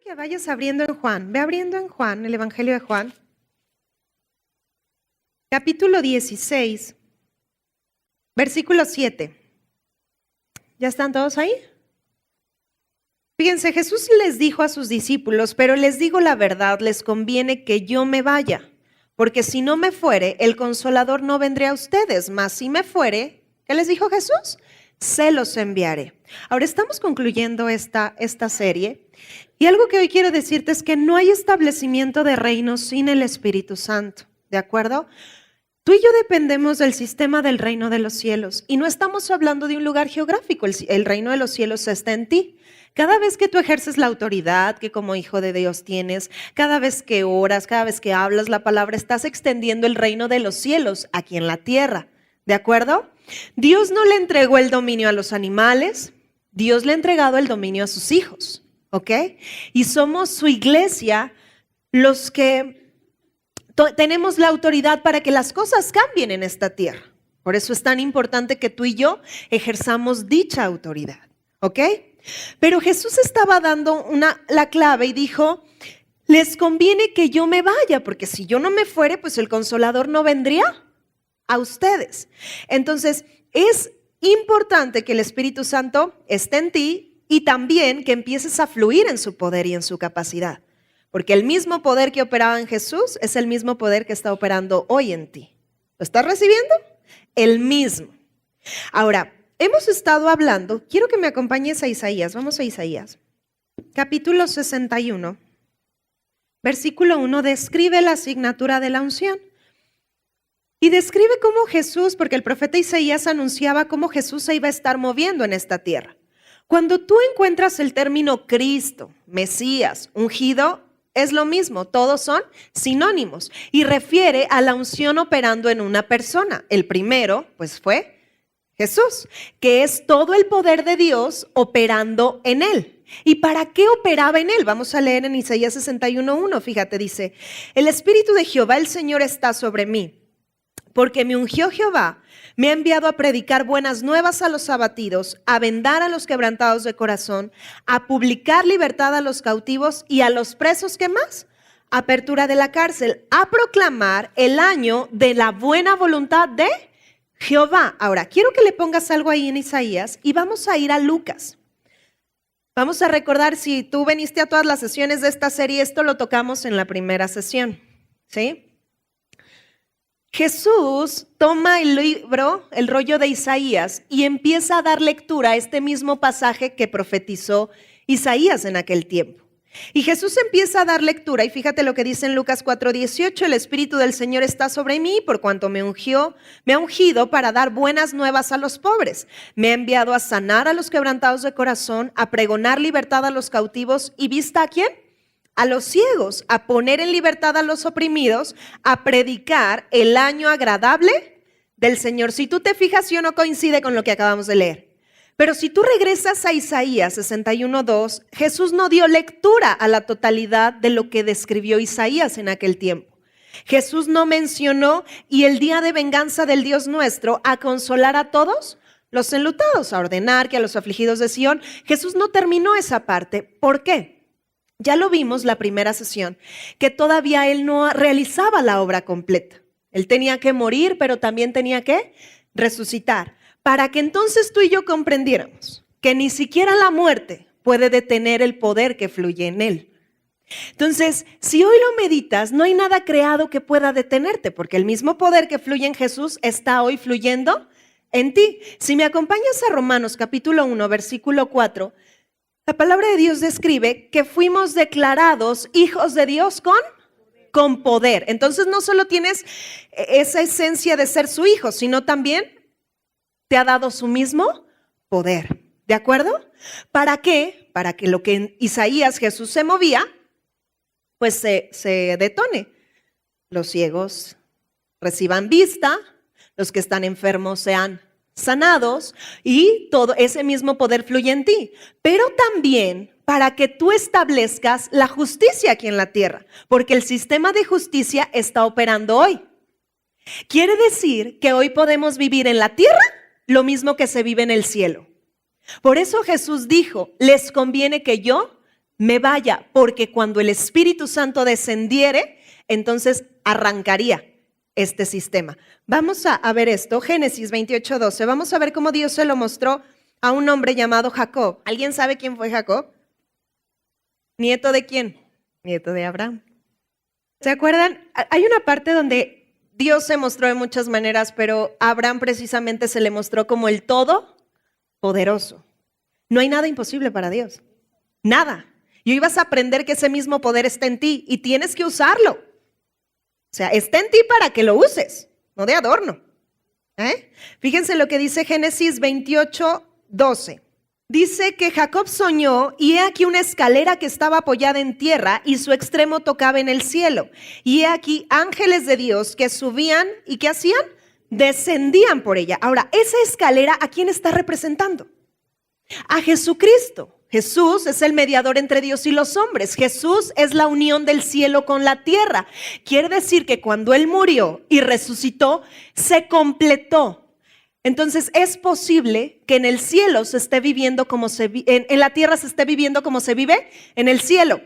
que vayas abriendo en Juan. Ve abriendo en Juan, el Evangelio de Juan. Capítulo 16, versículo 7. ¿Ya están todos ahí? Fíjense, Jesús les dijo a sus discípulos, pero les digo la verdad, les conviene que yo me vaya, porque si no me fuere, el Consolador no vendrá a ustedes, mas si me fuere, ¿qué les dijo Jesús? Se los enviaré. Ahora estamos concluyendo esta serie y algo que hoy quiero decirte es que no hay establecimiento de reino sin el Espíritu Santo, ¿de acuerdo? Tú y yo dependemos del sistema del reino de los cielos y no estamos hablando de un lugar geográfico, el reino de los cielos está en ti. Cada vez que tú ejerces la autoridad que como hijo de Dios tienes, cada vez que oras, cada vez que hablas la palabra, estás extendiendo el reino de los cielos aquí en la tierra, ¿de acuerdo? Dios no le entregó el dominio a los animales, Dios le ha entregado el dominio a sus hijos, ¿ok? Y somos su iglesia los que tenemos la autoridad para que las cosas cambien en esta tierra. Por eso es tan importante que tú y yo ejerzamos dicha autoridad, ¿ok? Pero Jesús estaba dando la clave y dijo, les conviene que yo me vaya, porque si yo no me fuere, pues el Consolador no vendría a ustedes. Entonces, es importante que el Espíritu Santo esté en ti y también que empieces a fluir en su poder y en su capacidad. Porque el mismo poder que operaba en Jesús es el mismo poder que está operando hoy en ti. ¿Lo estás recibiendo? El mismo. Ahora, hemos estado hablando, quiero que me acompañes a Isaías, vamos a Isaías. Capítulo 61, versículo 1, describe la asignatura de la unción. Y describe cómo Jesús, porque el profeta Isaías anunciaba cómo Jesús se iba a estar moviendo en esta tierra. Cuando tú encuentras el término Cristo, Mesías, ungido, es lo mismo, todos son sinónimos y refiere a la unción operando en una persona. El primero, pues fue Jesús, que es todo el poder de Dios operando en él. ¿Y para qué operaba en él? Vamos a leer en Isaías 61:1, fíjate, dice, el Espíritu de Jehová el Señor está sobre mí, porque me ungió Jehová, me ha enviado a predicar buenas nuevas a los abatidos, a vendar a los quebrantados de corazón, a publicar libertad a los cautivos y a los presos, ¿qué más? Apertura de la cárcel, a proclamar el año de la buena voluntad de Jehová. Ahora, quiero que le pongas algo ahí en Isaías y vamos a ir a Lucas. Vamos a recordar, si tú viniste a todas las sesiones de esta serie, esto lo tocamos en la primera sesión, ¿sí? Jesús toma el libro, el rollo de Isaías y empieza a dar lectura a este mismo pasaje que profetizó Isaías en aquel tiempo. Y Jesús empieza a dar lectura y fíjate lo que dice en Lucas 4:18, el Espíritu del Señor está sobre mí por cuanto me ha ungido para dar buenas nuevas a los pobres. Me ha enviado a sanar a los quebrantados de corazón, a pregonar libertad a los cautivos y vista a ¿quién? A los ciegos, a poner en libertad a los oprimidos, a predicar el año agradable del Señor. Si tú te fijas, sí o no coincide con lo que acabamos de leer. Pero si tú regresas a Isaías 61:2, Jesús no dio lectura a la totalidad de lo que describió Isaías en aquel tiempo. Jesús no mencionó y el día de venganza del Dios nuestro a consolar a todos los enlutados, a ordenar que a los afligidos de Sión. Jesús no terminó esa parte. ¿Por qué? Ya lo vimos la primera sesión, que todavía él no realizaba la obra completa. Él tenía que morir, pero también tenía que resucitar, para que entonces tú y yo comprendiéramos que ni siquiera la muerte puede detener el poder que fluye en él. Entonces, si hoy lo meditas, no hay nada creado que pueda detenerte, porque el mismo poder que fluye en Jesús está hoy fluyendo en ti. Si me acompañas a Romanos capítulo 1, versículo 4, la palabra de Dios describe que fuimos declarados hijos de Dios con poder. Entonces no solo tienes esa esencia de ser su hijo, sino también te ha dado su mismo poder. ¿De acuerdo? ¿Para qué? Para que lo que en Isaías Jesús se movía, pues se detone. Los ciegos reciban vista, los que están enfermos sean sanados y todo ese mismo poder fluye en ti, pero también para que tú establezcas la justicia aquí en la tierra, porque el sistema de justicia está operando hoy. Quiere decir que hoy podemos vivir en la tierra lo mismo que se vive en el cielo. Por eso Jesús dijo, les conviene que yo me vaya, porque cuando el Espíritu Santo descendiere, entonces arrancaría este sistema. Vamos a ver esto, Génesis 28:12. Vamos a ver cómo Dios se lo mostró a un hombre llamado Jacob. ¿Alguien sabe quién fue Jacob? ¿Nieto de quién? Nieto de Abraham. ¿Se acuerdan? Hay una parte donde Dios se mostró de muchas maneras, pero a Abraham precisamente se le mostró como el todopoderoso. No hay nada imposible para Dios. Nada. Y hoy vas a aprender que ese mismo poder está en ti y tienes que usarlo. O sea, está en ti para que lo uses, no de adorno. Fíjense lo que dice Génesis 28:12. Dice que Jacob soñó y he aquí una escalera que estaba apoyada en tierra y su extremo tocaba en el cielo. Y he aquí ángeles de Dios que subían y ¿qué hacían? Descendían por ella. Ahora, esa escalera, ¿a quién está representando? A Jesucristo. Jesús es el mediador entre Dios y los hombres. Jesús es la unión del cielo con la tierra. Quiere decir que cuando Él murió y resucitó, se completó. Entonces es posible que en el cielo se esté viviendo como en la tierra se esté viviendo como se vive en el cielo.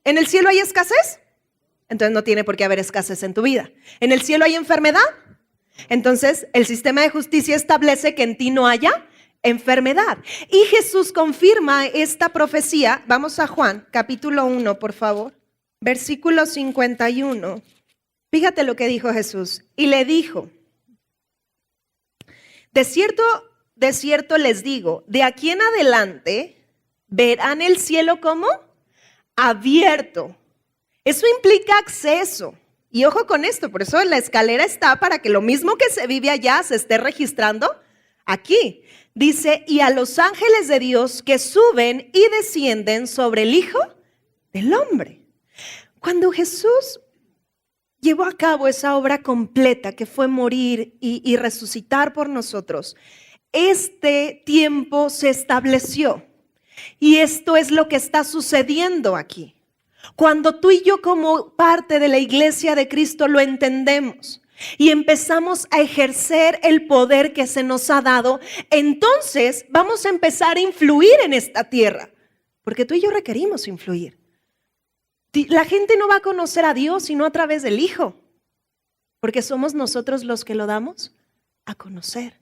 ¿En el cielo hay escasez? Entonces no tiene por qué haber escasez en tu vida. ¿En el cielo hay enfermedad? Entonces el sistema de justicia establece que en ti no haya enfermedad. Y Jesús confirma esta profecía. Vamos a Juan, capítulo 1, por favor. Versículo 51. Fíjate lo que dijo Jesús. Y le dijo: de cierto les digo, de aquí en adelante verán el cielo como abierto. Eso implica acceso. Y ojo con esto, por eso la escalera está para que lo mismo que se vive allá se esté registrando aquí. Dice, y a los ángeles de Dios que suben y descienden sobre el Hijo del Hombre. Cuando Jesús llevó a cabo esa obra completa que fue morir y resucitar por nosotros, este tiempo se estableció. Y esto es lo que está sucediendo aquí. Cuando tú y yo como parte de la iglesia de Cristo lo entendemos y empezamos a ejercer el poder que se nos ha dado, entonces vamos a empezar a influir en esta tierra, porque tú y yo requerimos influir. La gente no va a conocer a Dios sino a través del Hijo, porque somos nosotros los que lo damos a conocer.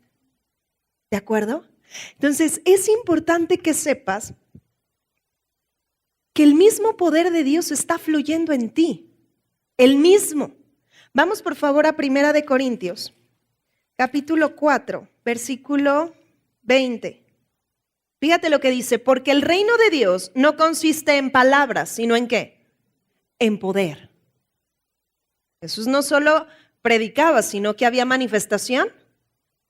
¿De acuerdo? Entonces es importante que sepas que el mismo poder de Dios está fluyendo en ti, el mismo. Vamos por favor a 1 de Corintios, capítulo 4, versículo 20. Fíjate lo que dice, porque el reino de Dios no consiste en palabras, sino en ¿qué? En poder. Jesús no solo predicaba, sino que había manifestación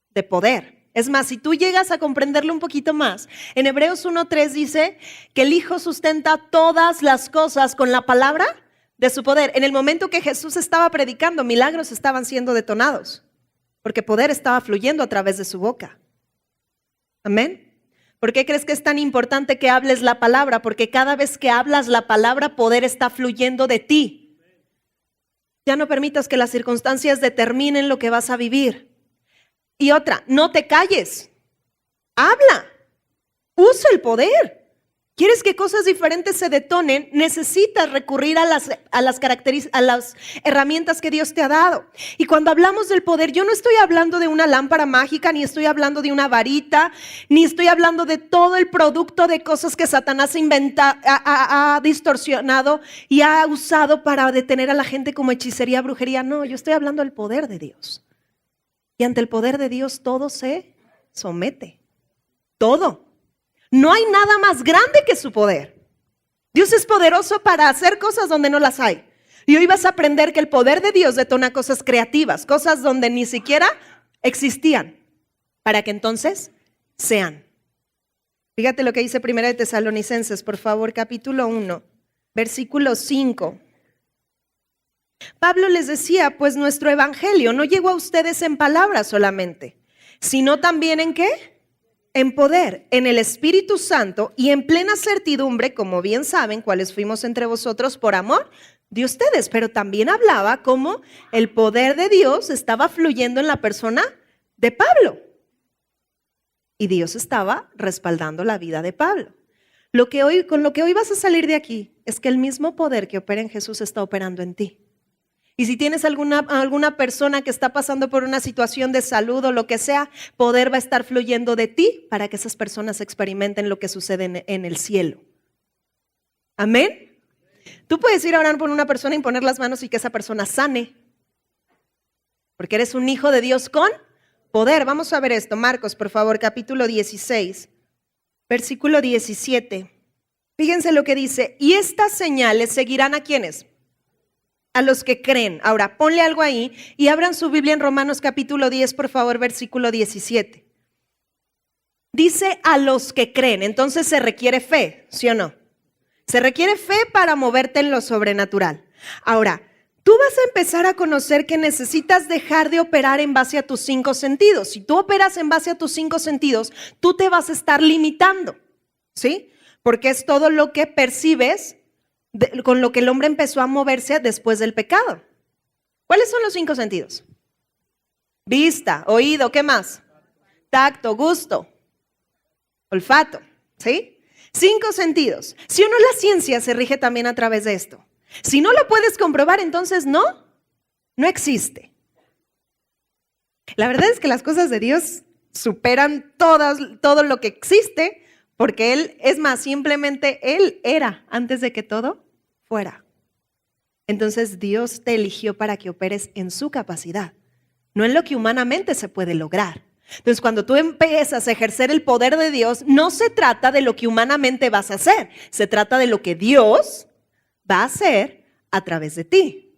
de poder. Es más, si tú llegas a comprenderlo un poquito más, en Hebreos 1:3 dice que el Hijo sustenta todas las cosas con la palabra de su poder. En el momento que Jesús estaba predicando, milagros estaban siendo detonados, porque poder estaba fluyendo a través de su boca. Amén. ¿Por qué crees que es tan importante que hables la palabra? Porque cada vez que hablas la palabra, poder está fluyendo de ti. Ya no permitas que las circunstancias determinen lo que vas a vivir. Y otra, no te calles. Habla. Usa el poder. ¿Quieres que cosas diferentes se detonen? Necesitas recurrir a las herramientas que Dios te ha dado. Y cuando hablamos del poder, yo no estoy hablando de una lámpara mágica, ni estoy hablando de una varita, ni estoy hablando de todo el producto de cosas que Satanás ha distorsionado y ha usado para detener a la gente como hechicería, brujería. No, yo estoy hablando del poder de Dios. Y ante el poder de Dios todo se somete. Todo. No hay nada más grande que su poder. Dios es poderoso para hacer cosas donde no las hay. Y hoy vas a aprender que el poder de Dios detona cosas creativas, cosas donde ni siquiera existían, para que entonces sean. Fíjate lo que dice 1 de Tesalonicenses, por favor, capítulo 1, versículo 5. Pablo les decía, pues nuestro evangelio no llegó a ustedes en palabras solamente, sino también ¿en qué? En poder, en el Espíritu Santo y en plena certidumbre, como bien saben, cuáles fuimos entre vosotros por amor de ustedes. Pero también hablaba cómo el poder de Dios estaba fluyendo en la persona de Pablo. Y Dios estaba respaldando la vida de Pablo. Con lo que hoy vas a salir de aquí es que el mismo poder que opera en Jesús está operando en ti. Y si tienes alguna persona que está pasando por una situación de salud o lo que sea, poder va a estar fluyendo de ti para que esas personas experimenten lo que sucede en el cielo. Amén. Tú puedes ir a orar por una persona y poner las manos y que esa persona sane. Porque eres un hijo de Dios con poder. Vamos a ver esto. Marcos, por favor, capítulo 16, versículo 17. Fíjense lo que dice. Y estas señales seguirán ¿a quiénes? A los que creen. Ahora, ponle algo ahí y abran su Biblia en Romanos capítulo 10, por favor, versículo 17. Dice a los que creen, entonces se requiere fe, ¿sí o no? Se requiere fe para moverte en lo sobrenatural. Ahora, tú vas a empezar a conocer que necesitas dejar de operar en base a tus 5 sentidos. Si tú operas en base a tus 5 sentidos, tú te vas a estar limitando, ¿sí? Porque es todo lo que percibes con lo que el hombre empezó a moverse después del pecado. ¿Cuáles son los 5 sentidos? Vista, oído, ¿qué más? Tacto, gusto, olfato, ¿sí? 5 sentidos. Si o no, la ciencia se rige también a través de esto. Si no lo puedes comprobar, entonces no existe. La verdad es que las cosas de Dios superan todo lo que existe, porque Él, es más, simplemente Él era antes de que todo fuera. Entonces Dios te eligió para que operes en su capacidad, no en lo que humanamente se puede lograr. Entonces cuando tú empiezas a ejercer el poder de Dios, no se trata de lo que humanamente vas a hacer, se trata de lo que Dios va a hacer a través de ti.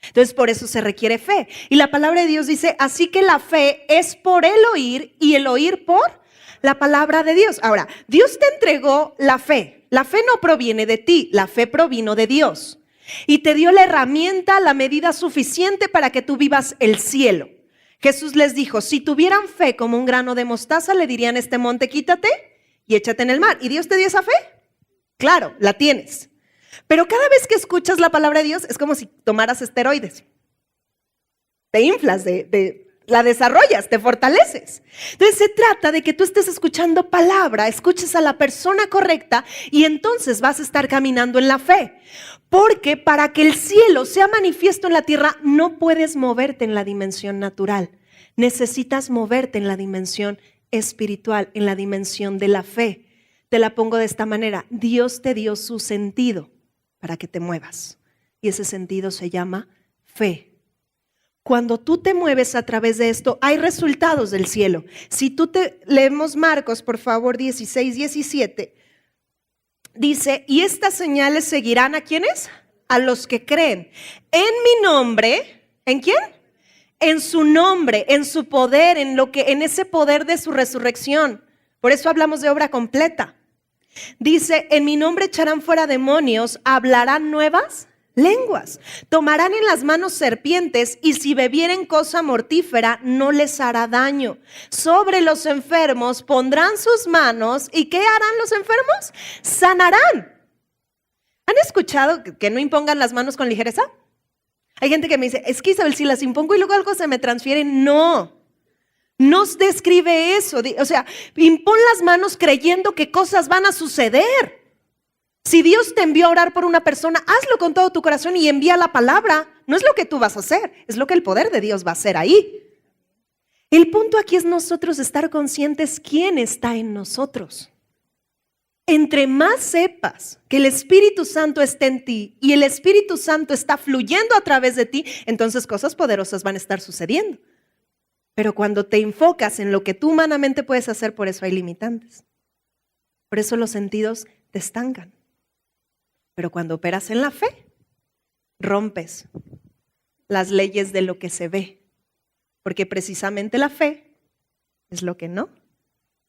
Entonces por eso se requiere fe. Y la palabra de Dios dice, así que la fe es por el oír y el oír por la palabra de Dios. Ahora, Dios te entregó la fe. La fe no proviene de ti, la fe provino de Dios. Y te dio la herramienta, la medida suficiente para que tú vivas el cielo. Jesús les dijo, si tuvieran fe como un grano de mostaza, le dirían a este monte, quítate y échate en el mar. ¿Y Dios te dio esa fe? Claro, la tienes. Pero cada vez que escuchas la palabra de Dios es como si tomaras esteroides. Te inflas, la desarrollas, te fortaleces. Entonces se trata de que tú estés escuchando palabra, escuches a la persona correcta y entonces vas a estar caminando en la fe. Porque para que el cielo sea manifiesto en la tierra, no puedes moverte en la dimensión natural. Necesitas moverte en la dimensión espiritual, en la dimensión de la fe. Te la pongo de esta manera. Dios te dio su sentido para que te muevas. Y ese sentido se llama fe. Cuando tú te mueves a través de esto, hay resultados del cielo. Si leemos Marcos, por favor, 16, 17, dice, y estas señales seguirán ¿a quiénes? A los que creen. En mi nombre, ¿en quién? En su nombre, en su poder, en ese poder de su resurrección. Por eso hablamos de obra completa. Dice, en mi nombre echarán fuera demonios, hablarán nuevas lenguas, tomarán en las manos serpientes y si bebieren cosa mortífera no les hará daño. Sobre los enfermos pondrán sus manos y ¿qué harán los enfermos? Sanarán. ¿Han escuchado que no impongan las manos con ligereza? Hay gente que me dice, es que Isabel, si las impongo y luego algo se me transfiere. No describe eso. O sea, impon las manos creyendo que cosas van a suceder. Si Dios te envió a orar por una persona, hazlo con todo tu corazón y envía la palabra. No es lo que tú vas a hacer, es lo que el poder de Dios va a hacer ahí. El punto aquí es nosotros estar conscientes quién está en nosotros. Entre más sepas que el Espíritu Santo está en ti y el Espíritu Santo está fluyendo a través de ti, entonces cosas poderosas van a estar sucediendo. Pero cuando te enfocas en lo que tú humanamente puedes hacer, por eso hay limitantes. Por eso los sentidos te estancan. Pero cuando operas en la fe, rompes las leyes de lo que se ve. Porque precisamente la fe es lo que no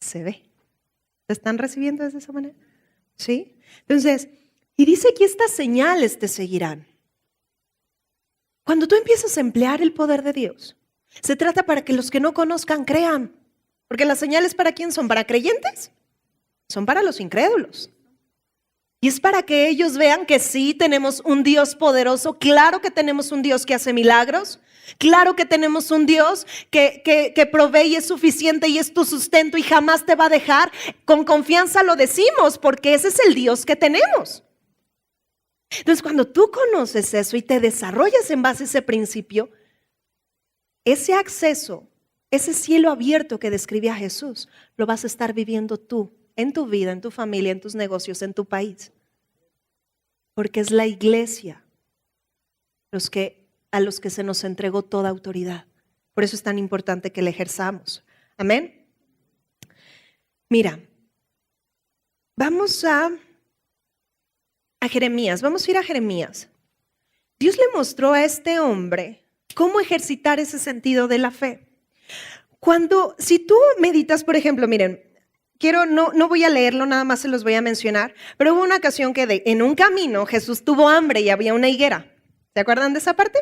se ve. ¿Te están recibiendo de esa manera? ¿Sí? Entonces, y dice que estas señales te seguirán. Cuando tú empiezas a emplear el poder de Dios, se trata para que los que no conozcan crean. Porque las señales ¿para quién son? ¿Para creyentes? Son para los incrédulos. Y es para que ellos vean que sí tenemos un Dios poderoso, claro que tenemos un Dios que hace milagros, Claro que tenemos un Dios que provee y es suficiente y es tu sustento y jamás te va a dejar. Con confianza lo decimos porque ese es el Dios que tenemos. Entonces, cuando tú conoces eso y te desarrollas en base a ese principio, ese acceso, ese cielo abierto que describía Jesús, lo vas a estar viviendo tú, en tu vida, en tu familia, en tus negocios, en tu país. Porque es la iglesia a los que se nos entregó toda autoridad. Por eso es tan importante que la ejerzamos. Amén. Mira, vamos a Jeremías, vamos a ir a Jeremías. Dios le mostró a este hombre cómo ejercitar ese sentido de la fe. Si tú meditas, por ejemplo, miren, no voy a leerlo, nada más se los voy a mencionar, pero hubo una ocasión que en un camino Jesús tuvo hambre y había una higuera. ¿Se acuerdan de esa parte?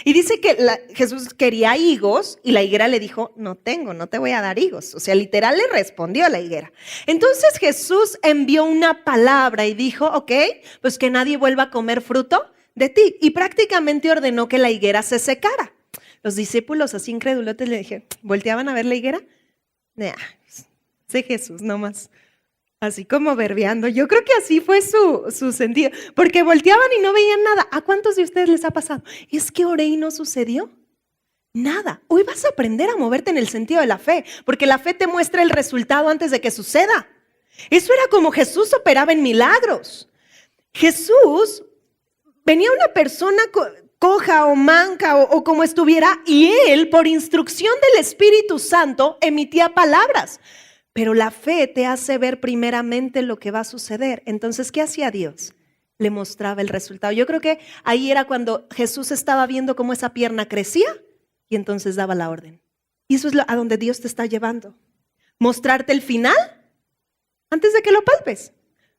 Y dice que Jesús quería higos y la higuera le dijo, no te voy a dar higos. O sea, literal le respondió a la higuera. Entonces Jesús envió una palabra y dijo, ok, pues que nadie vuelva a comer fruto de ti. Y prácticamente ordenó que la higuera se secara. Los discípulos así incrédulos le dije, ¿volteaban a ver la higuera? Nah, sé Jesús nomás. Así como verbeando. Yo creo que así fue su sentido. Porque volteaban y no veían nada. ¿A cuántos de ustedes les ha pasado? Es que oré y no sucedió nada. Hoy vas a aprender a moverte en el sentido de la fe. Porque la fe te muestra el resultado antes de que suceda. Eso era como Jesús operaba en milagros. Jesús, venía una persona coja o manca o como estuviera, y él, por instrucción del Espíritu Santo, emitía palabras. Pero la fe te hace ver primeramente lo que va a suceder. Entonces, ¿qué hacía Dios? Le mostraba el resultado. Yo creo que ahí era cuando Jesús estaba viendo cómo esa pierna crecía y entonces daba la orden. Y eso es a donde Dios te está llevando. Mostrarte el final antes de que lo palpes.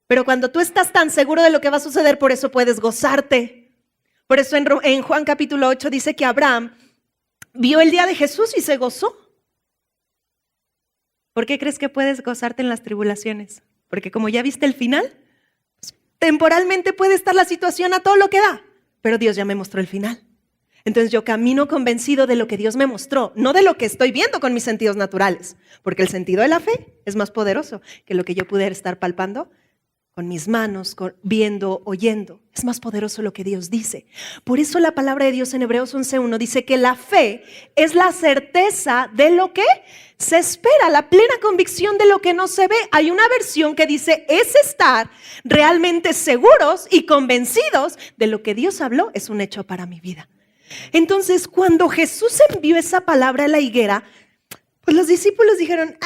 Pero cuando tú estás tan seguro de lo que va a suceder, por eso puedes gozarte. Por eso en Juan capítulo 8 dice que Abraham vio el día de Jesús y se gozó. ¿Por qué crees que puedes gozarte en las tribulaciones? Porque como ya viste el final, pues, temporalmente puede estar la situación a todo lo que da, pero Dios ya me mostró el final. Entonces yo camino convencido de lo que Dios me mostró, no de lo que estoy viendo con mis sentidos naturales, porque el sentido de la fe es más poderoso que lo que yo pudiera estar palpando con mis manos, viendo, oyendo. Es más poderoso lo que Dios dice. Por eso la palabra de Dios en Hebreos 11:1 dice que la fe es la certeza de lo que se espera, la plena convicción de lo que no se ve. Hay una versión que dice, es estar realmente seguros y convencidos de lo que Dios habló, es un hecho para mi vida. Entonces, cuando Jesús envió esa palabra a la higuera, pues los discípulos dijeron,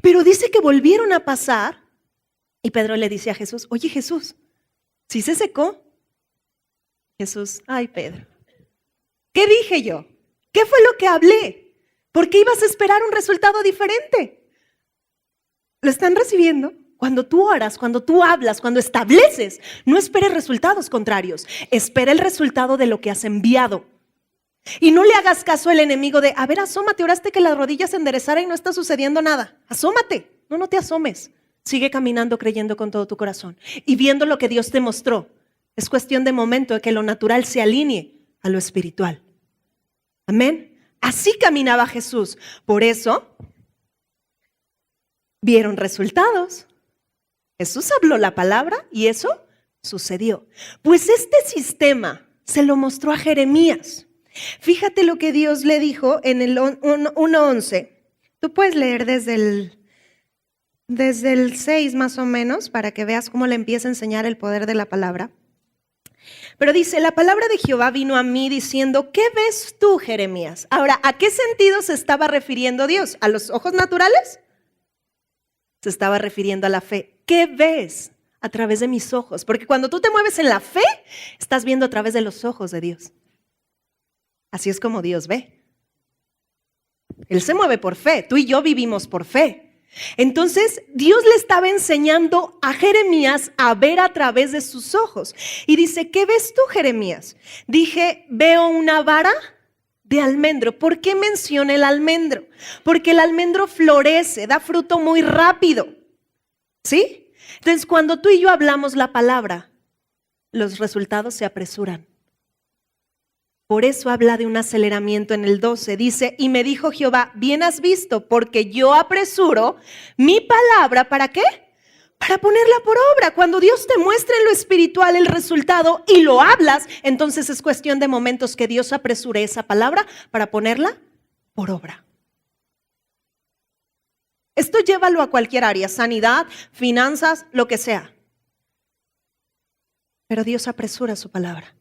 pero dice que volvieron a pasar. Y Pedro le dice a Jesús, oye Jesús, ¿sí se secó? Jesús, ay Pedro, ¿qué dije yo? ¿Qué fue lo que hablé? ¿Por qué ibas a esperar un resultado diferente? ¿Lo están recibiendo? Cuando tú oras, cuando tú hablas, cuando estableces, no esperes resultados contrarios. Espera el resultado de lo que has enviado. Y no le hagas caso al enemigo de, a ver, asómate, oraste que las rodillas se enderezaran y no está sucediendo nada. Asómate, no te asomes. Sigue caminando creyendo con todo tu corazón y viendo lo que Dios te mostró. Es cuestión de momento de que lo natural se alinee a lo espiritual. Amén. Así caminaba Jesús. Por eso vieron resultados. Jesús habló la palabra y eso sucedió. Pues este sistema se lo mostró a Jeremías. Fíjate lo que Dios le dijo en el 1:11. Tú puedes leer desde el 6 más o menos, para que veas cómo le empieza a enseñar el poder de la palabra. Pero dice, la palabra de Jehová vino a mí diciendo, ¿qué ves tú, Jeremías? Ahora, ¿a qué sentido se estaba refiriendo Dios? ¿A los ojos naturales? Se estaba refiriendo a la fe. ¿Qué ves? A través de mis ojos. Porque cuando tú te mueves en la fe, estás viendo a través de los ojos de Dios. Así es como Dios ve. Él se mueve por fe. Tú y yo vivimos por fe. Entonces Dios le estaba enseñando a Jeremías a ver a través de sus ojos. Y dice, ¿qué ves tú, Jeremías? Dije, veo una vara de almendro. ¿Por qué menciona el almendro? Porque el almendro florece, da fruto muy rápido. ¿Sí? Entonces cuando tú y yo hablamos la palabra, los resultados se apresuran. Por eso habla de un aceleramiento en el 12. Dice, y me dijo Jehová, bien has visto, porque yo apresuro mi palabra, ¿para qué? Para ponerla por obra. Cuando Dios te muestra en lo espiritual el resultado y lo hablas, entonces es cuestión de momentos que Dios apresure esa palabra para ponerla por obra. Esto llévalo a cualquier área, sanidad, finanzas, lo que sea. Pero Dios apresura su palabra.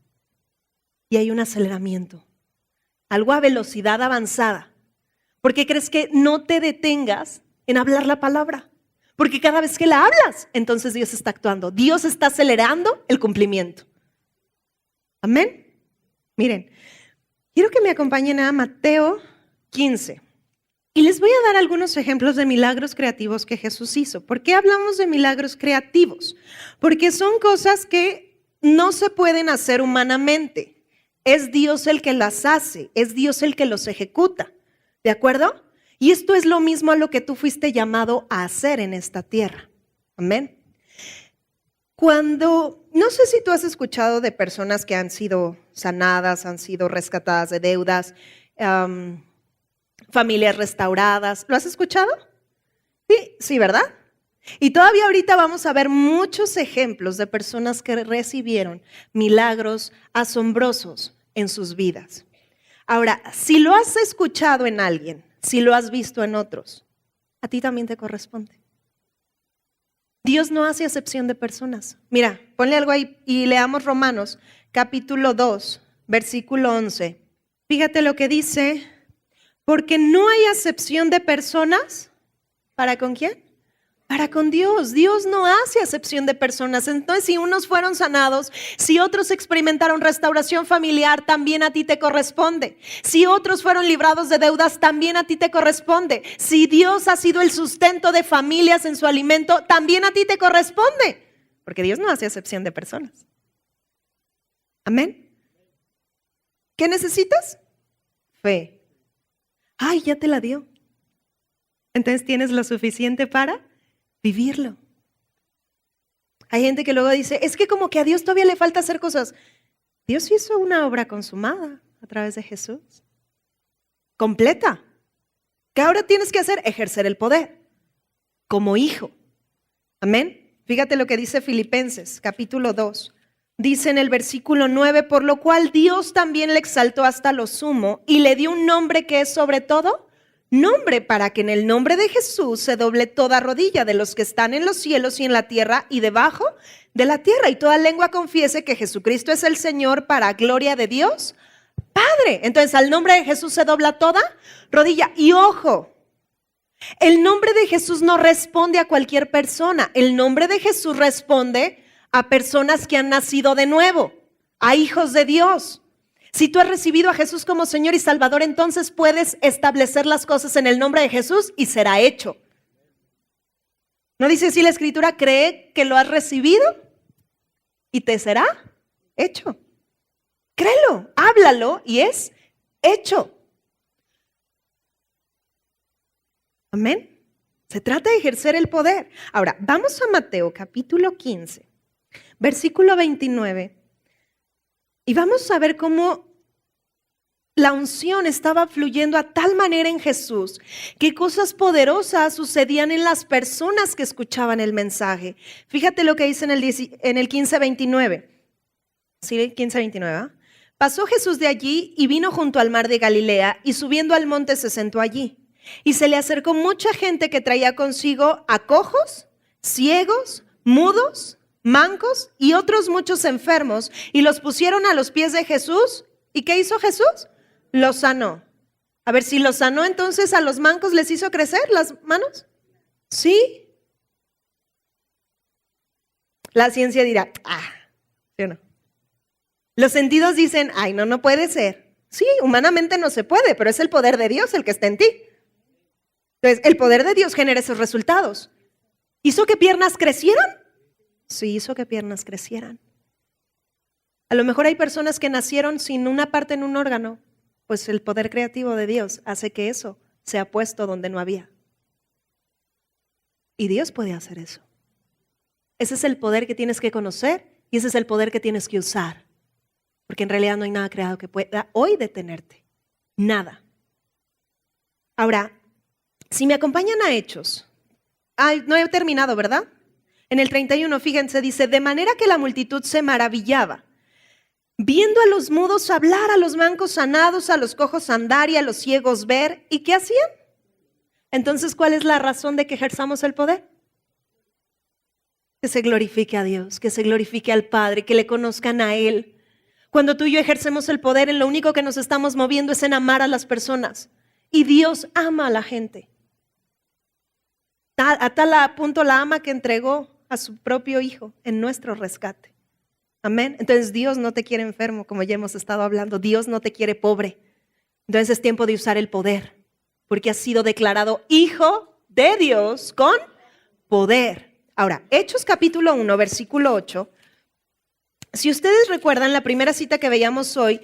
Y hay un aceleramiento, algo a velocidad avanzada. ¿Por qué crees que no te detengas en hablar la palabra? Porque cada vez que la hablas, entonces Dios está actuando. Dios está acelerando el cumplimiento. Amén. Miren, quiero que me acompañen a Mateo 15. Y les voy a dar algunos ejemplos de milagros creativos que Jesús hizo. ¿Por qué hablamos de milagros creativos? Porque son cosas que no se pueden hacer humanamente. Es Dios el que las hace, es Dios el que los ejecuta, ¿de acuerdo? Y esto es lo mismo a lo que tú fuiste llamado a hacer en esta tierra, amén. No sé si tú has escuchado de personas que han sido sanadas, han sido rescatadas de deudas, familias restauradas, ¿lo has escuchado? Sí, ¿verdad? Y todavía ahorita vamos a ver muchos ejemplos de personas que recibieron milagros asombrosos en sus vidas. Ahora, si lo has escuchado en alguien, si lo has visto en otros, a ti también te corresponde. Dios no hace acepción de personas. Mira, ponle algo ahí y leamos Romanos, capítulo 2, versículo 11. Fíjate lo que dice, porque no hay acepción de personas. ¿Para con quién? Para con Dios. Dios no hace acepción de personas. Entonces, si unos fueron sanados, si otros experimentaron restauración familiar, también a ti te corresponde. Si otros fueron librados de deudas, también a ti te corresponde. Si Dios ha sido el sustento de familias en su alimento, también a ti te corresponde. Porque Dios no hace acepción de personas. Amén. ¿Qué necesitas? Fe. Ay, ya te la dio. Entonces tienes lo suficiente para vivirlo. Hay gente que luego dice, es que como que a Dios todavía le falta hacer cosas. Dios hizo una obra consumada a través de Jesús. Completa. ¿Qué ahora tienes que hacer? Ejercer el poder como hijo. Amén. Fíjate lo que dice Filipenses, capítulo 2. Dice en el versículo 9, por lo cual Dios también le exaltó hasta lo sumo y le dio un nombre que es sobre todo nombre, para que en el nombre de Jesús se doble toda rodilla de los que están en los cielos y en la tierra y debajo de la tierra, y toda lengua confiese que Jesucristo es el Señor, para gloria de Dios Padre. Entonces al nombre de Jesús se dobla toda rodilla. Y ojo, el nombre de Jesús no responde a cualquier persona. El nombre de Jesús responde a personas que han nacido de nuevo, a hijos de Dios. Si tú has recibido a Jesús como Señor y Salvador, entonces puedes establecer las cosas en el nombre de Jesús y será hecho. ¿No dice así la Escritura? Cree que lo has recibido y te será hecho. Créelo, háblalo y es hecho. Amén. Se trata de ejercer el poder. Ahora, vamos a Mateo capítulo 15, versículo 29. Y vamos a ver cómo la unción estaba fluyendo a tal manera en Jesús que cosas poderosas sucedían en las personas que escuchaban el mensaje. Fíjate lo que dice en el 15:29. Sí, 15:29. ¿Eh? Pasó Jesús de allí y vino junto al mar de Galilea, y subiendo al monte se sentó allí. Y se le acercó mucha gente que traía consigo a cojos, ciegos, mudos, mancos y otros muchos enfermos, y los pusieron a los pies de Jesús. ¿Y qué hizo Jesús? Los sanó. A ver, si los sanó, entonces a los mancos les hizo crecer las manos. ¿Sí? La ciencia dirá, ¿sí o no? Los sentidos dicen, ay, no puede ser. Sí, humanamente no se puede, pero es el poder de Dios el que está en ti. Entonces, el poder de Dios genera esos resultados. ¿Hizo que piernas crecieran? Sí, hizo que piernas crecieran. A lo mejor hay personas que nacieron sin una parte en un órgano, pues el poder creativo de Dios hace que eso sea puesto donde no había. Y Dios puede hacer eso. Ese es el poder que tienes que conocer y ese es el poder que tienes que usar. porque en realidad no hay nada creado que pueda hoy detenerte. Nada. Ahora, si me acompañan a Hechos, no he terminado, ¿verdad? En el 31, fíjense, dice, de manera que la multitud se maravillaba, viendo a los mudos hablar, a los mancos sanados, a los cojos andar y a los ciegos ver. ¿Y qué hacían? Entonces, ¿cuál es la razón de que ejerzamos el poder? Que se glorifique a Dios, que se glorifique al Padre, que le conozcan a Él. Cuando tú y yo ejercemos el poder, en lo único que nos estamos moviendo es en amar a las personas. Y Dios ama a la gente. A tal punto la ama que entregó a su propio Hijo en nuestro rescate. Amén. Entonces Dios no te quiere enfermo, como ya hemos estado hablando. Dios no te quiere pobre. Entonces es tiempo de usar el poder, porque has sido declarado hijo de Dios con poder. Ahora, Hechos capítulo 1, versículo 8. Si ustedes recuerdan la primera cita que veíamos hoy,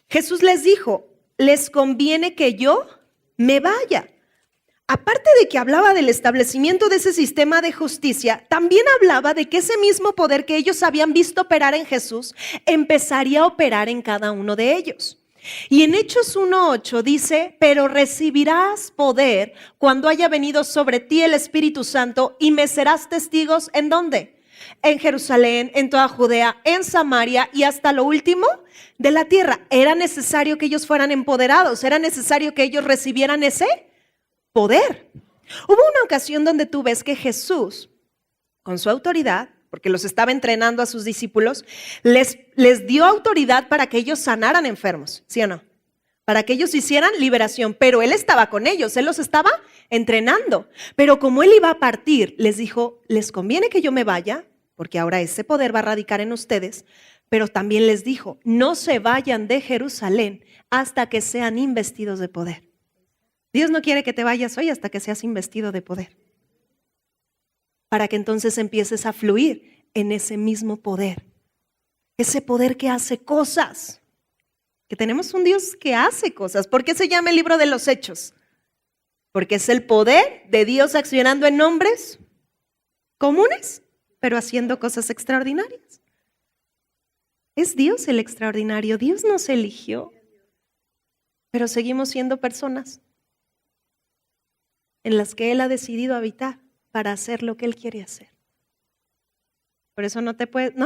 Jesús les dijo, les conviene que yo me vaya. Aparte de que hablaba del establecimiento de ese sistema de justicia, también hablaba de que ese mismo poder que ellos habían visto operar en Jesús empezaría a operar en cada uno de ellos. Y en Hechos 1:8 dice, pero recibirás poder cuando haya venido sobre ti el Espíritu Santo y me serás testigos, ¿en dónde? En Jerusalén, en toda Judea, en Samaria y hasta lo último de la tierra. Era necesario que ellos fueran empoderados, era necesario que ellos recibieran ese poder. Hubo una ocasión donde tú ves que Jesús, con su autoridad, porque los estaba entrenando a sus discípulos, les dio autoridad para que ellos sanaran enfermos, ¿sí o no? Para que ellos hicieran liberación, pero Él estaba con ellos, Él los estaba entrenando. Pero como Él iba a partir, les dijo, les conviene que yo me vaya, porque ahora ese poder va a radicar en ustedes, pero también les dijo, no se vayan de Jerusalén hasta que sean investidos de poder. Dios no quiere que te vayas hoy hasta que seas investido de poder, para que entonces empieces a fluir en ese mismo poder, ese poder que hace cosas, que tenemos un Dios que hace cosas. ¿Por qué se llama el libro de los Hechos? Porque es el poder de Dios accionando en hombres comunes, pero haciendo cosas extraordinarias. Es Dios el extraordinario, Dios nos eligió, pero seguimos siendo personas en las que Él ha decidido habitar para hacer lo que Él quiere hacer. Por eso no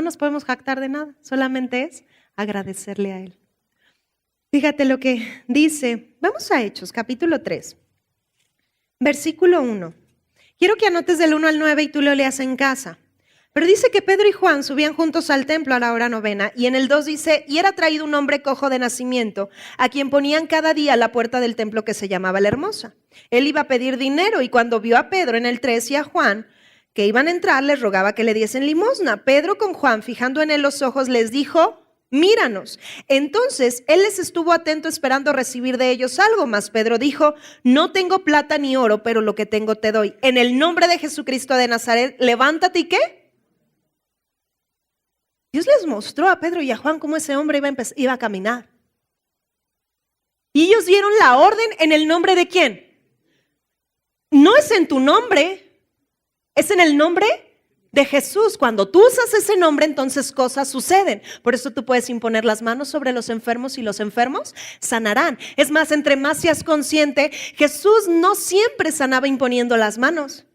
nos podemos jactar de nada, solamente es agradecerle a Él. Fíjate lo que dice, vamos a Hechos, capítulo 3, versículo 1. Quiero que anotes del 1 al 9 y tú lo leas en casa. Pero dice que Pedro y Juan subían juntos al templo a la hora novena, y en el 2 dice, y era traído un hombre cojo de nacimiento, a quien ponían cada día a la puerta del templo que se llamaba La Hermosa. Él iba a pedir dinero, y cuando vio a Pedro en el 3 y a Juan, que iban a entrar, les rogaba que le diesen limosna. Pedro con Juan, fijando en él los ojos, les dijo, míranos. Entonces él les estuvo atento esperando recibir de ellos algo, mas Pedro dijo, no tengo plata ni oro, pero lo que tengo te doy. En el nombre de Jesucristo de Nazaret, levántate y ¿qué? Dios les mostró a Pedro y a Juan cómo ese hombre iba a caminar. Y ellos dieron la orden en el nombre de ¿quién? No es en tu nombre, es en el nombre de Jesús. Cuando tú usas ese nombre, entonces cosas suceden. Por eso tú puedes imponer las manos sobre los enfermos y los enfermos sanarán. Es más, entre más seas consciente, Jesús no siempre sanaba imponiendo las manos.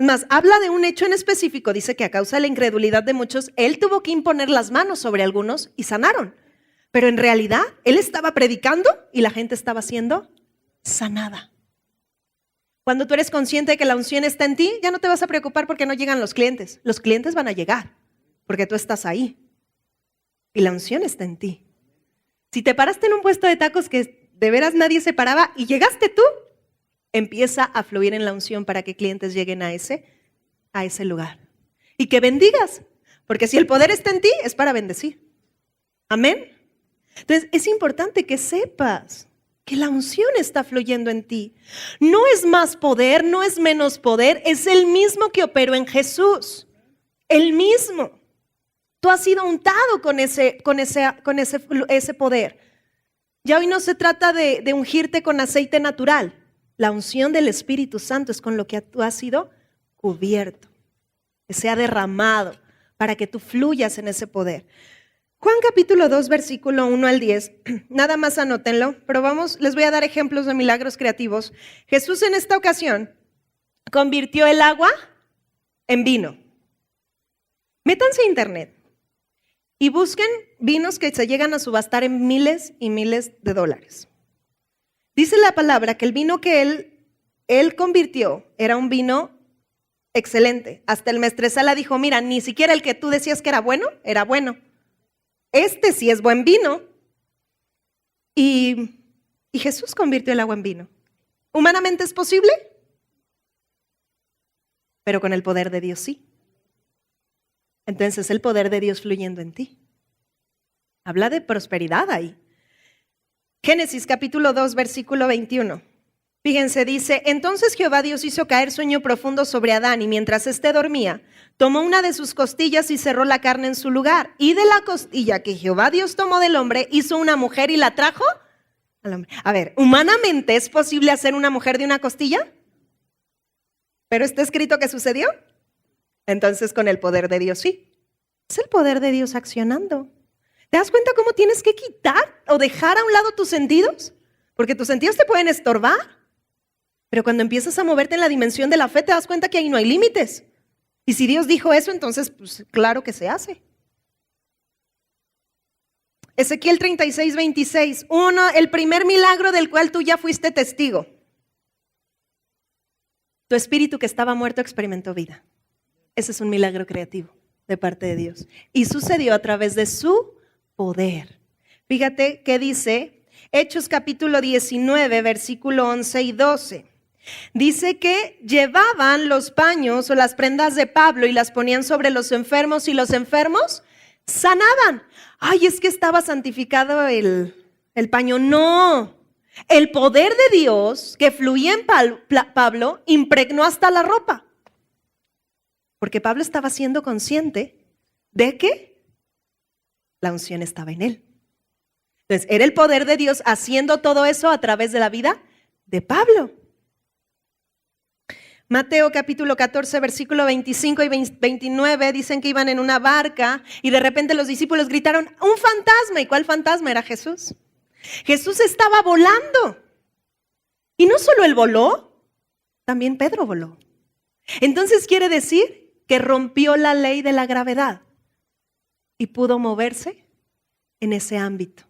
Más, habla de un hecho en específico, dice que a causa de la incredulidad de muchos, Él tuvo que imponer las manos sobre algunos y sanaron. Pero en realidad, Él estaba predicando y la gente estaba siendo sanada. Cuando tú eres consciente de que la unción está en ti, ya no te vas a preocupar porque no llegan los clientes. Los clientes van a llegar porque tú estás ahí y la unción está en ti. Si te paraste en un puesto de tacos que de veras nadie se paraba y llegaste tú, empieza a fluir en la unción para que clientes lleguen a ese lugar. Y que bendigas, porque si el poder está en ti, es para bendecir. Amén. Entonces, es importante que sepas que la unción está fluyendo en ti. No es más poder, no es menos poder, es el mismo que operó en Jesús. El mismo. Tú has sido untado con ese poder. Ya hoy no se trata de ungirte con aceite natural. La unción del Espíritu Santo es con lo que tú has sido cubierto, que sea derramado para que tú fluyas en ese poder. Juan capítulo 2, versículo 1 al 10. Nada más anótenlo, pero les voy a dar ejemplos de milagros creativos. Jesús en esta ocasión convirtió el agua en vino. Métanse a internet y busquen vinos que se llegan a subastar en miles y miles de dólares. Dice la palabra que el vino que él convirtió era un vino excelente. Hasta el maestresala dijo, mira, ni siquiera el que tú decías que era bueno. Este sí es buen vino. Y Jesús convirtió el agua en vino. ¿Humanamente es posible? Pero con el poder de Dios sí. Entonces el poder de Dios fluyendo en ti. Habla de prosperidad ahí. Génesis capítulo 2, versículo 21. Fíjense, dice, entonces Jehová Dios hizo caer sueño profundo sobre Adán y mientras éste dormía, tomó una de sus costillas y cerró la carne en su lugar. Y de la costilla que Jehová Dios tomó del hombre, hizo una mujer y la trajo al hombre. A ver, ¿humanamente es posible hacer una mujer de una costilla? ¿Pero está escrito que sucedió? Entonces con el poder de Dios sí. Es el poder de Dios accionando. ¿Te das cuenta cómo tienes que quitar o dejar a un lado tus sentidos? Porque tus sentidos te pueden estorbar. Pero cuando empiezas a moverte en la dimensión de la fe, te das cuenta que ahí no hay límites. Y si Dios dijo eso, entonces, pues claro que se hace. Ezequiel 36, 26. El primer milagro del cual tú ya fuiste testigo. Tu espíritu que estaba muerto experimentó vida. Ese es un milagro creativo de parte de Dios. Y sucedió a través de su poder. Fíjate qué dice Hechos capítulo 19, versículo 11 y 12. Dice que llevaban los paños o las prendas de Pablo y las ponían sobre los enfermos y los enfermos sanaban. Ay, es que estaba santificado el paño. No, el poder de Dios que fluía en Pablo impregnó hasta la ropa. Porque Pablo estaba siendo consciente de que la unción estaba en él. Entonces, era el poder de Dios haciendo todo eso a través de la vida de Pablo. Mateo capítulo 14, versículo 25 y 29 dicen que iban en una barca y de repente los discípulos gritaron, ¡un fantasma! ¿Y cuál fantasma? Era Jesús. Jesús estaba volando. Y no solo él voló, también Pedro voló. Entonces quiere decir que rompió la ley de la gravedad y pudo moverse en ese ámbito.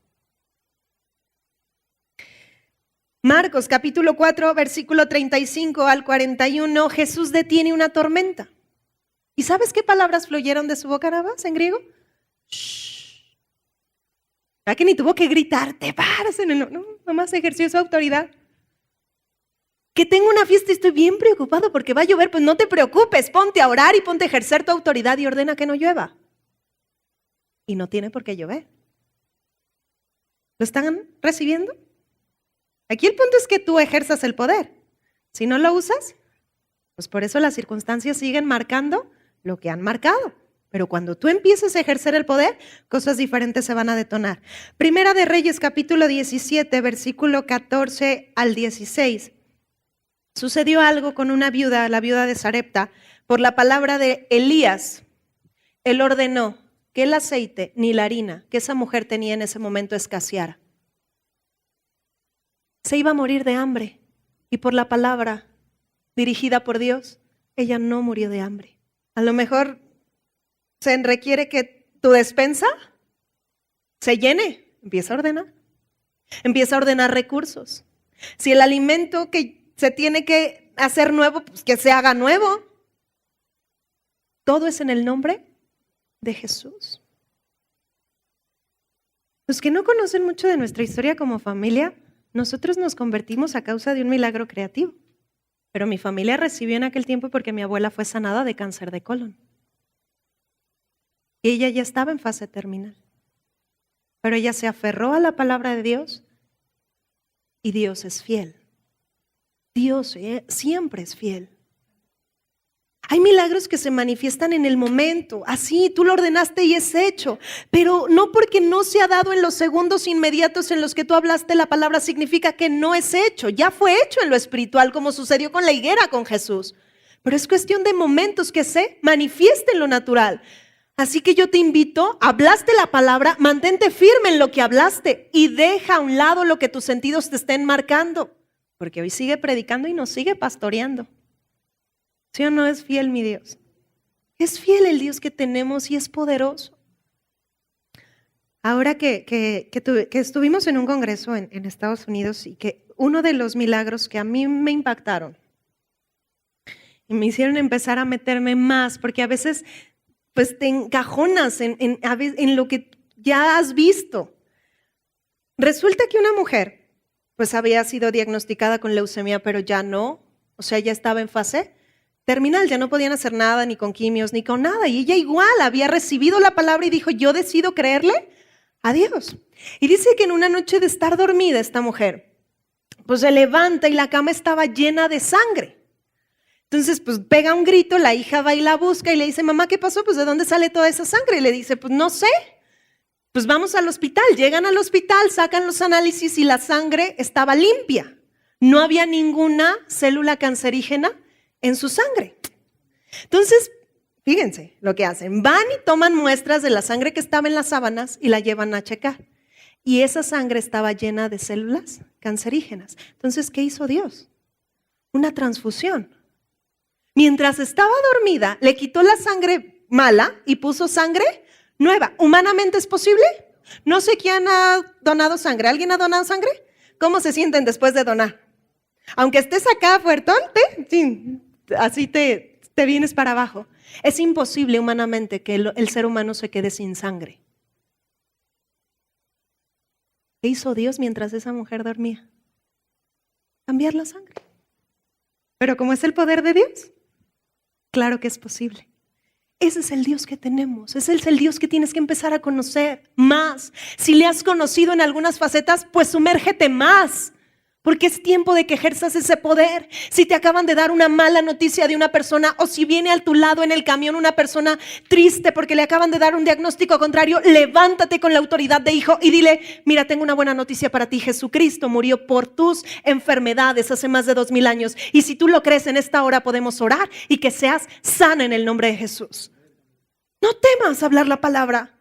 Marcos capítulo 4, versículo 35 al 41, Jesús detiene una tormenta. ¿Y sabes qué palabras fluyeron de su boca nada más en griego? Shh. ¿Verdad que ni tuvo que gritar, te paras? No, nomás ejerció su autoridad. Que tengo una fiesta y estoy bien preocupado porque va a llover, pues no te preocupes, ponte a orar y ponte a ejercer tu autoridad y ordena que no llueva. Y no tiene por qué llover. ¿Lo están recibiendo? Aquí el punto es que tú ejerzas el poder. Si no lo usas, pues por eso las circunstancias siguen marcando lo que han marcado. Pero cuando tú empieces a ejercer el poder, cosas diferentes se van a detonar. Primera de Reyes, capítulo 17, versículo 14 al 16. Sucedió algo con una viuda, la viuda de Sarepta, por la palabra de Elías. Él ordenó que el aceite ni la harina que esa mujer tenía en ese momento escaseara. Se iba a morir de hambre y por la palabra dirigida por Dios, ella no murió de hambre. A lo mejor se requiere que tu despensa se llene. Empieza a ordenar recursos. Si el alimento que se tiene que hacer nuevo, pues que se haga nuevo. Todo es en el nombre de Jesús. Los que no conocen mucho de nuestra historia como familia, nosotros nos convertimos a causa de un milagro creativo. Pero mi familia recibió en aquel tiempo porque mi abuela fue sanada de cáncer de colon. Y ella ya estaba en fase terminal. Pero ella se aferró a la palabra de Dios y Dios es fiel. Dios siempre es fiel. Hay milagros que se manifiestan en el momento, así tú lo ordenaste y es hecho, pero no porque no se ha dado en los segundos inmediatos en los que tú hablaste la palabra significa que no es hecho, ya fue hecho en lo espiritual como sucedió con la higuera con Jesús, pero es cuestión de momentos que se manifieste en lo natural. Así que yo te invito, hablaste la palabra, mantente firme en lo que hablaste y deja a un lado lo que tus sentidos te estén marcando, porque hoy sigue predicando y nos sigue pastoreando. ¿Sí o no es fiel mi Dios? Es fiel el Dios que tenemos y es poderoso. Ahora que estuvimos en un congreso en Estados Unidos y que uno de los milagros que a mí me impactaron y me hicieron empezar a meterme más, porque a veces pues te encajonas en lo que ya has visto. Resulta que una mujer pues había sido diagnosticada con leucemia, pero ya no, o sea, ya estaba en fase terminal, ya no podían hacer nada, ni con quimios, ni con nada. Y ella igual había recibido la palabra y dijo, yo decido creerle a Dios. Y dice que en una noche de estar dormida esta mujer, pues se levanta y la cama estaba llena de sangre. Entonces, pues pega un grito, la hija va y la busca y le dice, mamá, ¿qué pasó? Pues ¿de dónde sale toda esa sangre? Y le dice, pues no sé, pues vamos al hospital. Llegan al hospital, sacan los análisis y la sangre estaba limpia. No había ninguna célula cancerígena en su sangre. Entonces, fíjense lo que hacen. Van y toman muestras de la sangre que estaba en las sábanas y la llevan a checar. Y esa sangre estaba llena de células cancerígenas. Entonces, ¿qué hizo Dios? Una transfusión. Mientras estaba dormida, le quitó la sangre mala y puso sangre nueva. ¿Humanamente es posible? No sé quién ha donado sangre. ¿Alguien ha donado sangre? ¿Cómo se sienten después de donar? Aunque estés acá fuertón, así te vienes para abajo. Es imposible humanamente que el ser humano se quede sin sangre. ¿Qué hizo Dios mientras esa mujer dormía? Cambiar la sangre. Pero como es el poder de Dios, claro que es posible. Ese es el Dios que tenemos, ese es el Dios que tienes que empezar a conocer más. Si le has conocido en algunas facetas, pues sumérgete más, porque es tiempo de que ejerzas ese poder. Si te acaban de dar una mala noticia de una persona, o si viene a tu lado en el camión una persona triste porque le acaban de dar un diagnóstico contrario, levántate con la autoridad de hijo y dile, mira, tengo una buena noticia para ti. Jesucristo murió por tus enfermedades hace más de 2000 años. Y si tú lo crees, en esta hora podemos orar y que seas sana en el nombre de Jesús. No temas hablar la palabra.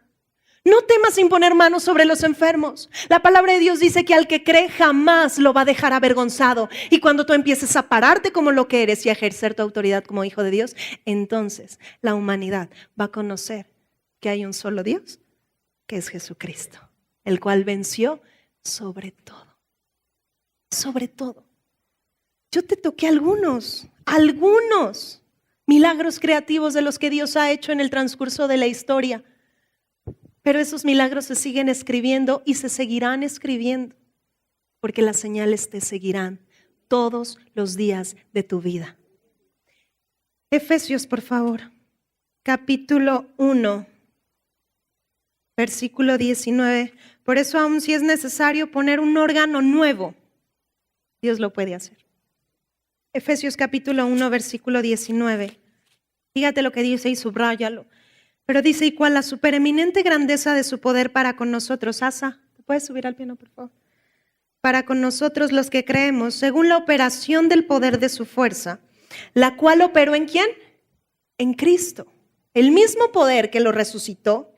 No temas imponer manos sobre los enfermos. La palabra de Dios dice que al que cree jamás lo va a dejar avergonzado. Y cuando tú empieces a pararte como lo que eres y a ejercer tu autoridad como hijo de Dios, entonces la humanidad va a conocer que hay un solo Dios, que es Jesucristo, el cual venció sobre todo. Sobre todo. Yo te toqué algunos milagros creativos de los que Dios ha hecho en el transcurso de la historia. Pero esos milagros se siguen escribiendo y se seguirán escribiendo, porque las señales te seguirán todos los días de tu vida. Efesios, por favor, capítulo 1, versículo 19. Por eso, aun si es necesario poner un órgano nuevo, Dios lo puede hacer. Efesios capítulo 1, versículo 19. Fíjate lo que dice y subráyalo. Pero dice, y cuál la supereminente grandeza de su poder para con nosotros. Asa, ¿te puedes subir al piano, por favor? Para con nosotros los que creemos, según la operación del poder de su fuerza, la cual operó ¿en quién? En Cristo. El mismo poder que lo resucitó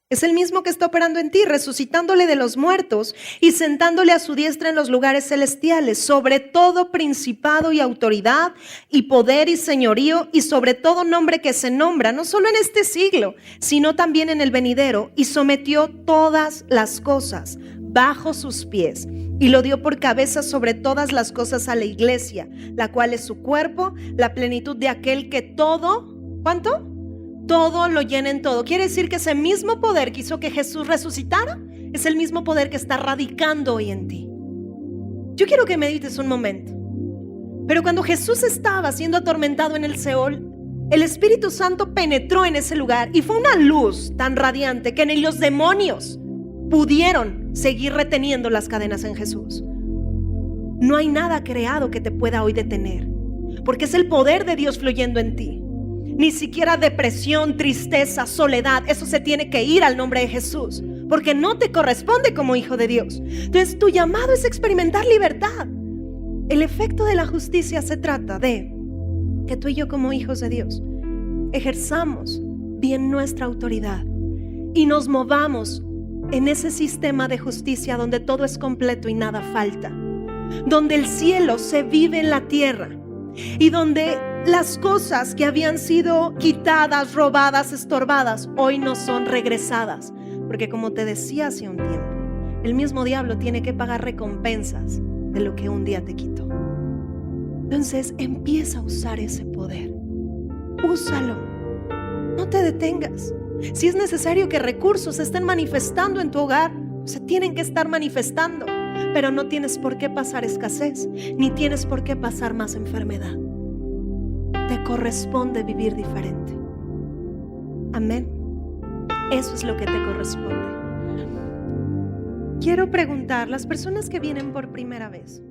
es el mismo que está operando en ti, resucitándole de los muertos y sentándole a su diestra en los lugares celestiales, sobre todo principado y autoridad y poder y señorío y sobre todo nombre que se nombra, no solo en este siglo, sino también en el venidero, y sometió todas las cosas bajo sus pies y lo dio por cabeza sobre todas las cosas a la iglesia, la cual es su cuerpo, la plenitud de aquel que todo, ¿cuánto? Todo lo llena en todo. Quiere decir que ese mismo poder que hizo que Jesús resucitara es el mismo poder que está radicando hoy en ti. Yo quiero que medites un momento. Pero cuando Jesús estaba siendo atormentado en el Seol, el Espíritu Santo penetró en ese lugar y fue una luz tan radiante que ni los demonios pudieron seguir reteniendo las cadenas en Jesús. No hay nada creado que te pueda hoy detener, porque es el poder de Dios fluyendo en ti. Ni siquiera depresión, tristeza, soledad, eso se tiene que ir al nombre de Jesús, porque no te corresponde como hijo de Dios. Entonces tu llamado es experimentar libertad. El efecto de la justicia se trata de que tú y yo como hijos de Dios ejerzamos bien nuestra autoridad y nos movamos en ese sistema de justicia donde todo es completo y nada falta, donde el cielo se vive en la tierra y donde las cosas que habían sido quitadas, robadas, estorbadas, hoy no son regresadas. Porque como te decía hace un tiempo, el mismo diablo tiene que pagar recompensas de lo que un día te quitó. Entonces empieza a usar ese poder. Úsalo. No te detengas. Si es necesario que recursos se estén manifestando en tu hogar, se tienen que estar manifestando. Pero no tienes por qué pasar escasez, ni tienes por qué pasar más enfermedad. Te corresponde vivir diferente. Amén. Eso es lo que te corresponde. Quiero preguntar, las personas que vienen por primera vez,